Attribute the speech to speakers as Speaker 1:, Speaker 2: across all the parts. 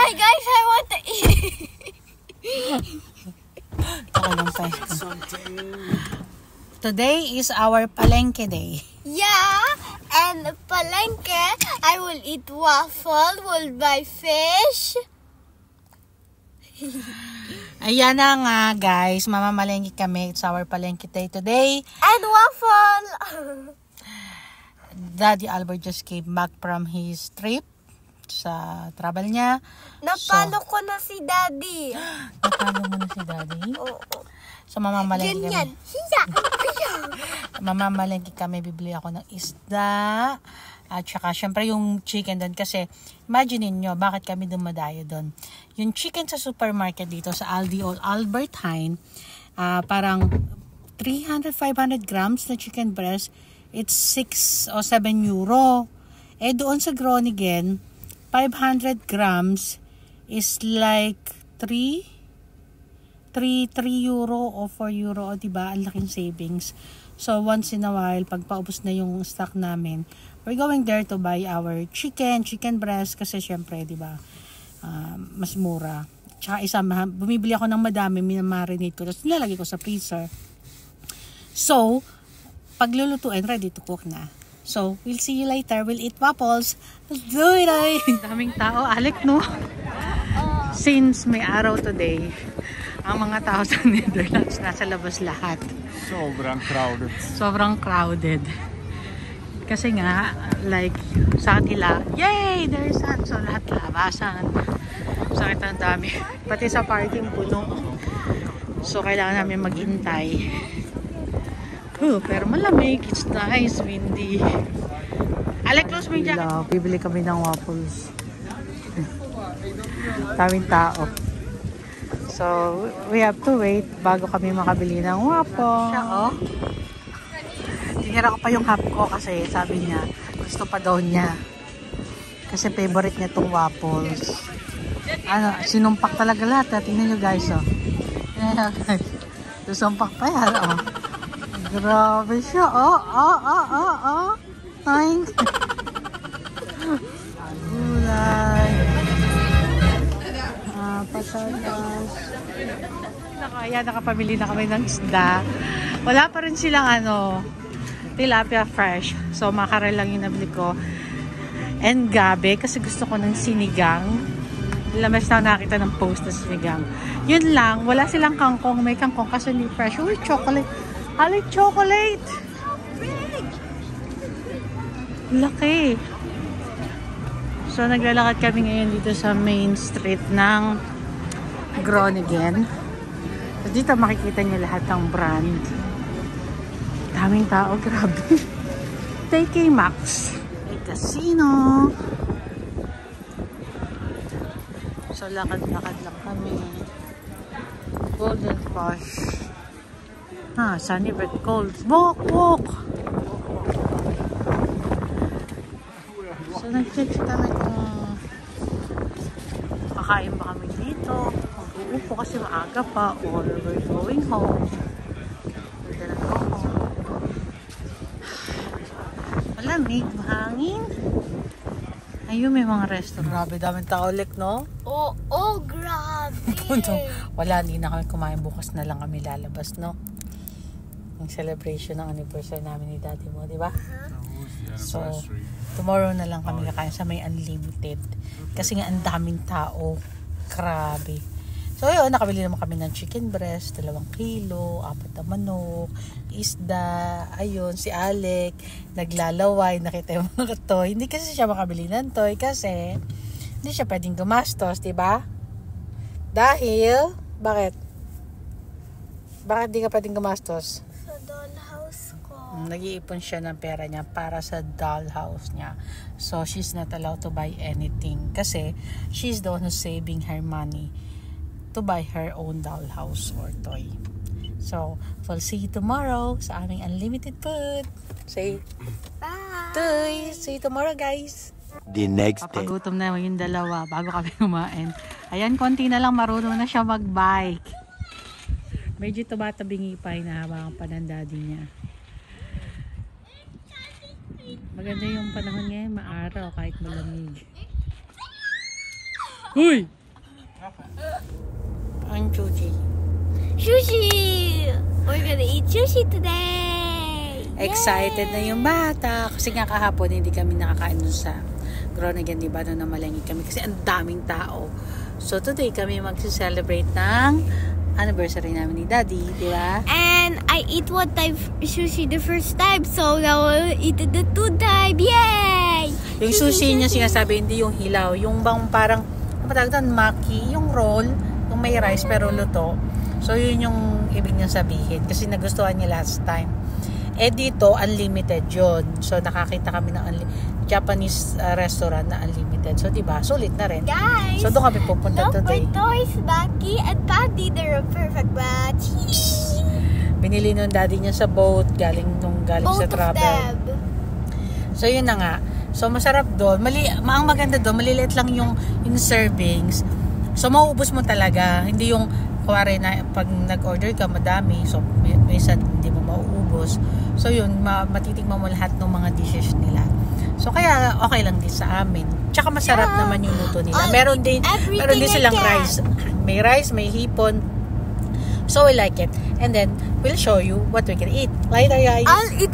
Speaker 1: Hi guys, I want to eat.
Speaker 2: Okay lang pa. Today is our palengke day.
Speaker 1: Yeah, and palengke, I will eat waffle, will buy fish.
Speaker 2: Ayan na nga guys, mamamalengke kami. It's our palengke day today.
Speaker 1: And waffle.
Speaker 2: Daddy Albert just came back from his trip sa travel niya.
Speaker 1: Napalo ko na si Daddy.
Speaker 2: Napalo mo na si Daddy?
Speaker 1: Oo.
Speaker 2: So mamamalengke
Speaker 1: Ganyan.
Speaker 2: kami. Mamamalengke kami, bibili ako ng isda. At saka syempre yung chicken doon kasi imagine niyo bakit kami dumadayo doon. Yung chicken sa supermarket dito sa Aldi or Albert Heijn, parang 300-500 grams na chicken breast, it's 6 or 7 euro. Eh doon sa Groningen, 500 grams is like 3 euro o 4 euro, o diba? Ang laking savings. So once in a while, pag paubos na yung stock namin, we're going there to buy our chicken breast kasi syempre, diba, mas mura. Tsaka isa, bumibili ako ng madami, minamarinate ko, tapos nilalagay ko sa freezer. So, paglulutuin, ready to cook na. So, we'll see you later. We'll eat waffles. Let's do it, ay! Daming tao, Alec, no? Since may araw today, ang mga tao sa Netherlands nasa labas lahat.
Speaker 3: Sobrang crowded.
Speaker 2: Sobrang crowded. Kasi nga, like, sa kanila, yay! There's sun. So, lahat labasan. Sakit ang dami. Pati sa parking puno. So, kailangan namin maghintay. Pero malamig. It's nice, windy. Alec, close mo yung jacket. Bibili kami ng waffles. Daming tao. So, we have to wait bago kami makabili ng waffles. Siya, oh. Tinira ko pa yung half ko kasi sabi niya, gusto pa daw niya. Kasi favorite niya itong waffles. Ano, sinumpak talaga lahat. Tingnan nyo guys, oh. Ayan, guys. Susumpak pa yan, oh. Grabe siya, oh. Thank you. Gulay. Patatas. Kaya nakapamili na kami ng isda. Wala pa rin silang tilapia fresh. So makarel lang yung nabili ko. And gabi kasi gusto ko ng sinigang. Lamas na nakita ng post na sinigang. Yun lang, wala silang kangkong. May kangkong kasi hindi fresh. Uy, chocolate. I like chocolate. Laki. So naglalakad kami ngayon dito sa main street ng Groningen. So, dito makikita niyo lahat ng brand. Daming tao, grabe. TK Maxx. May casino. So lakad-lakad lang kami. Golden Rush. Sunnybird Gold. Walk! So nag-check kami kung kakain ba kami dito. Mag-uupo kasi maaga pa or we're going home. We're gonna go home. Malamig, mahangin. Ayun, may mga restaurant. Grabe, daming tao ulit, no?
Speaker 1: Oh, grabe.
Speaker 2: Wala, hindi na kami kumain. Bukas na lang kami lalabas, no? Ang celebration ng anniversary namin ni Daddy mo, di ba? So, tomorrow na lang kami kakain sa may unlimited. Kasi nga, ang daming tao. Grabe. So, yun, nakabili naman kami ng chicken breast, 2 kilo, 4 na manok, isda, ayun, si Alec, naglalaway, nakita yung mga toy. Hindi kasi siya makabili ng toy kasi hindi siya pwedeng gumastos, di ba? Dahil, bakit? Bakit di ka pwedeng gumastos?
Speaker 1: Sa dollhouse ko.
Speaker 2: Nag-iipon siya ng pera niya para sa dollhouse niya. So, she's not allowed to buy anything kasi she's the one who's saving her money to buy her own dollhouse or toy. So, we'll see you tomorrow sa aming unlimited food. Say, bye! See you tomorrow, guys!
Speaker 3: The next day.
Speaker 2: Papagutom na yung dalawa bago kami kumain. Ayan, konti na lang marunong na siya mag-bike. Medyo tumatabingi pa, hinahawakan pa ng daddy niya. Maganda yung panahon ngayon, maaraw kahit malamig. Uy! Ang sushi.
Speaker 1: Sushi! We're gonna eat sushi today!
Speaker 2: Excited na yung bata. Kasi nga kahapon hindi kami nakakain dun sa Groningen, di ba? Doon na malangi kami kasi ang daming tao. So today kami mag-celebrate ng anniversary namin ni Daddy, di ba?
Speaker 1: And I eat one time sushi the first time, so now I'll eat it the 2 time. Yay!
Speaker 2: Yung sushi niya sinasabi, hindi yung hilaw. Yung bang parang, ano ba tawag doon? Maki, yung roll, yung may rice pero luto. So yun yung ibig niya sabihin. Kasi nagustuhan niya last time. Eh dito, unlimited yun. So nakakita kami ng Japanese restaurant na unlimited. So diba, sulit na rin.
Speaker 1: Guys,
Speaker 2: So doon kami pupunta
Speaker 1: look,
Speaker 2: today.
Speaker 1: my toys, Becky and Patty, they're a perfect match.
Speaker 2: Binili nung daddy niya sa boat, galing
Speaker 1: Both
Speaker 2: sa
Speaker 1: of
Speaker 2: travel.
Speaker 1: them.
Speaker 2: So yun na nga. So masarap doon. Ang maganda doon, maliliit lang yung servings. So mauubos mo talaga. Hindi yung kuwari na pag nag-order ka madami, so minsan hindi mo mauubos. So yun, matitikman mo lahat ng mga dishes nila. So kaya okay lang din sa amin. Tsaka masarap naman yung luto nila. Meron din silang rice. May rice, may hipon. So we like it. And then we'll show you what we can eat. Later, guys.
Speaker 1: I'll eat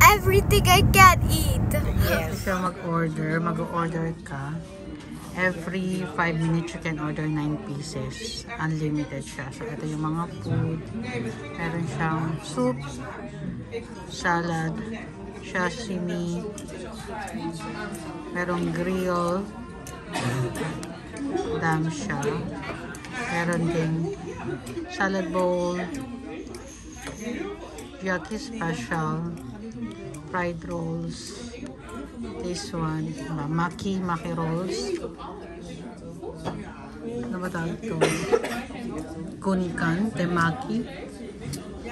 Speaker 1: everything I can eat.
Speaker 2: Yes. So mag-order ka. Every 5 minutes you can order 9 pieces. Unlimited siya. So ito yung mga food. Meron siyang soup, salad, sashimi, merong grill, damsha, meron din salad bowl, yaki special, fried rolls, this one, maki rolls, ano ba tawag ito? Kunkan, temaki,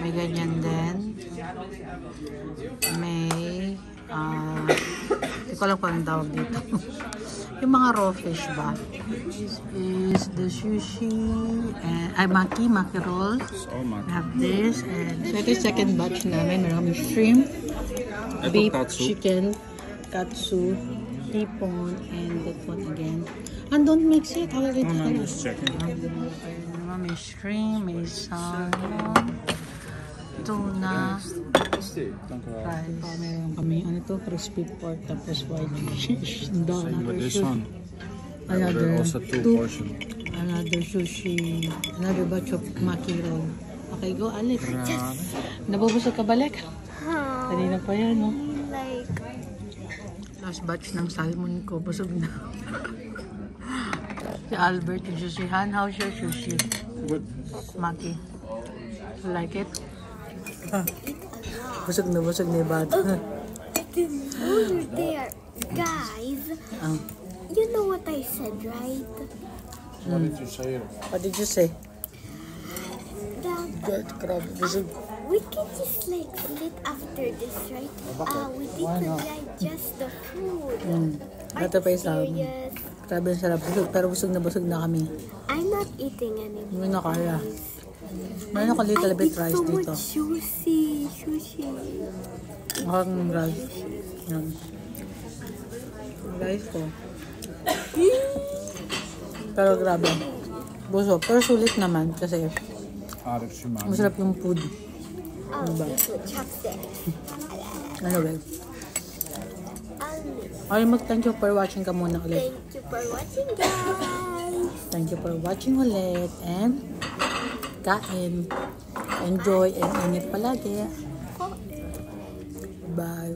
Speaker 2: may ganyan din, may hindi ko alam kung anong tawag dito. Yung mga raw fish ba? This is the sushi and maki rolls. We have this and so ito yung second batch namin. Maraming shrimp, beef, chicken, katsu, hipon, and that one again. And don't mix it. I will eat it.
Speaker 3: Just checking.
Speaker 2: May shrimp, may salmon, tuna, rice. Meron kami, ano to, crispy pork, tapos white fish. Another
Speaker 3: Also two
Speaker 2: two,
Speaker 3: portion.
Speaker 2: another sushi, another batch of maki roll. Okay, go, Alif. Nabubusog ka balik? Kanina pa yan, no?
Speaker 1: Like,
Speaker 2: Last batch ng salmon ko, busog na. Si Albert, yung sushi. Han, how's your sushi?
Speaker 3: Good.
Speaker 2: Maki. You like it? Busog na yung bata.
Speaker 1: over there, guys. You know what I said, right?
Speaker 3: What did you say?
Speaker 2: What did you say?
Speaker 1: That
Speaker 2: Good, crab. Busog.
Speaker 1: we can just like split after this, right? We didn't like just the food.
Speaker 2: Ito pa isa.
Speaker 1: Yes.
Speaker 2: Grabe ang sarap. Busog, pero busog na kami.
Speaker 1: I'm not eating anymore.
Speaker 2: Hindi na kaya. Meron ako little bit rice
Speaker 1: so
Speaker 2: dito.
Speaker 1: much sushi.
Speaker 2: Ang rice. Yan. Rice ko. Pero grabe. Busog. Pero sulit naman kasi masarap yung food.
Speaker 1: Oh, this with chopsticks.
Speaker 2: Ano guys? Okay, thank you for watching ka muna ulit.
Speaker 1: Thank you for watching, guys.
Speaker 2: Thank you for watching ulit. And kain. Enjoy and init palagi. Bye.